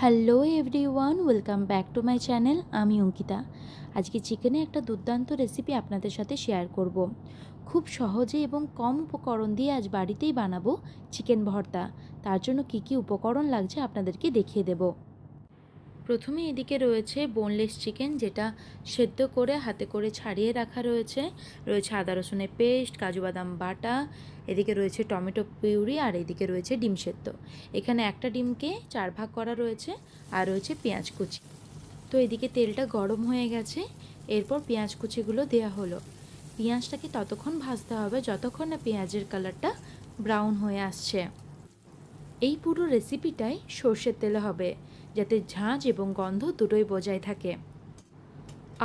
Hello everyone, welcome back to my channel. আমি অঙ্কিতা। আজকে চিকেনে একটা দুর্দান্ত রেসিপি আপনাদের সাথে শেয়ার করব। খুব সহজে এবং কম উপকরণ দিয়ে আজ বাড়িতেই বানাবো চিকেন ভর্তা। তার জন্য কি কি উপকরণ লাগছে আপনাদেরকে দেখিয়ে দেব। প্রথমে এদিকে রয়েছে বোনলেস চিকেন, যেটা সেদ্ধ করে হাতে করে ছাড়িয়ে রাখা রয়েছে। রয়েছে আদা রসুনের পেস্ট, কাজু বাদাম বাটা, এদিকে রয়েছে টমেটো পিউরি, আর এদিকে রয়েছে ডিম সেদ্ধ। এখানে একটা ডিমকে 4 ভাগ করা রয়েছে, আর রয়েছে পেঁয়াজ কুচি। তো এদিকে তেলটা গরম হয়ে গেছে, এরপর পেঁয়াজ কুচিগুলো দেওয়া হলো। পেঁয়াজটাকে ততক্ষণ ভাজতে হবে যতক্ষণ না পেঁয়াজের কালারটা ব্রাউন হয়ে আসছে। এই পুরো রেসিপিটাই সর্ষের তেলে হবে, যাতে ঝাঁঝ এবং গন্ধ দুটোই বজায় থাকে।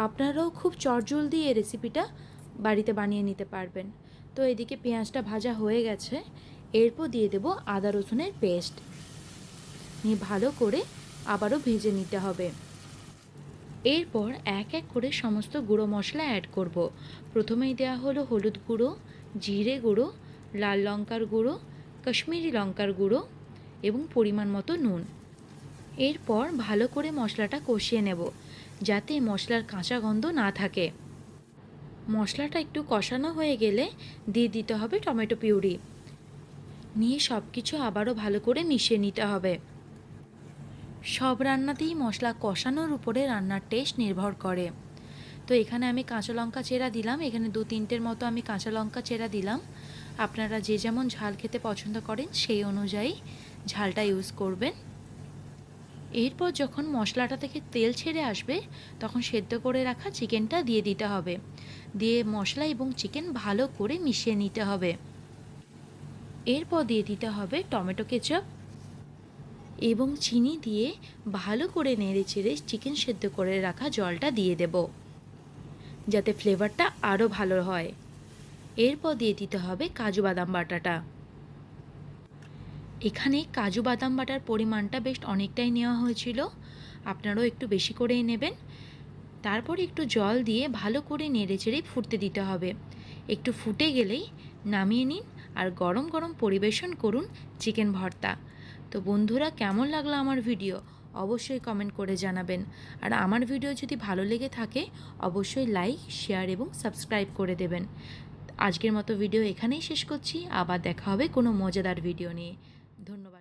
আপনারাও খুব চটজলদি এই রেসিপিটা বাড়িতে বানিয়ে নিতে পারবেন। তো এদিকে পেঁয়াজটা ভাজা হয়ে গেছে, এরপর দিয়ে দেব আদা রসুনের পেস্ট, নিয়ে ভালো করে আবারও ভেজে নিতে হবে। এরপর এক এক করে সমস্ত গুঁড়ো মশলা অ্যাড করব। প্রথমেই দেওয়া হলো হলুদ গুঁড়ো, জিরে গুঁড়ো, লাল লঙ্কার গুঁড়ো, কাশ্মীরি লঙ্কার গুঁড়ো এবং পরিমাণ মতো নুন। এরপর ভালো করে মশলাটা কষিয়ে নেব, যাতে মশলার কাঁচা গন্ধ না থাকে। মশলাটা একটু কষানো হয়ে গেলে দিয়ে দিতে হবে টমেটো পিউরি, নিয়ে সব কিছু আবারও ভালো করে মিশিয়ে নিতে হবে। সব রান্নাতেই মশলা কষানোর উপরে রান্নার টেস্ট নির্ভর করে। তো এখানে আমি কাঁচা লঙ্কা চেরা দিলাম, এখানে 2-3টের মতো আমি কাঁচা লঙ্কা চেরা দিলাম। আপনারা যে যেমন ঝাল খেতে পছন্দ করেন সেই অনুযায়ী ঝালটা ইউজ করবেন। এরপর যখন মশলাটা থেকে তেল ছেড়ে আসবে, তখন সেদ্ধ করে রাখা চিকেনটা দিয়ে দিতে হবে। দিয়ে মশলা এবং চিকেন ভালো করে মিশিয়ে নিতে হবে। এরপর দিয়ে দিতে হবে টমেটো কেচাপ এবং চিনি দিয়ে ভালো করে নেড়ে চেড়ে চিকেন সেদ্ধ করে রাখা জলটা দিয়ে দেব, যাতে ফ্লেভারটা আরও ভালো হয়। এরপর দিয়ে দিতে হবে কাজু বাদাম বাটাটা। এখানে কাজু বাদাম বাটার পরিমাণটা বেশ অনেকটাই নেওয়া হয়েছিল, আপনারাও একটু বেশি করেই নেবেন। তারপর একটু জল দিয়ে ভালো করে নেড়েচেড়ে ফুটতে দিতে হবে। একটু ফুটে গেলেই নামিয়ে নিন আর গরম গরম পরিবেশন করুন চিকেন ভর্তা। তো বন্ধুরা, কেমন লাগলো আমার ভিডিও অবশ্যই কমেন্ট করে জানাবেন। আর আমার ভিডিও যদি ভালো লেগে থাকে অবশ্যই লাইক, শেয়ার এবং সাবস্ক্রাইব করে দেবেন। আজকের মতো ভিডিও এখানেই শেষ করছি, আবার দেখা হবে কোনো মজাদার ভিডিও নিয়ে। ধন্যবাদ।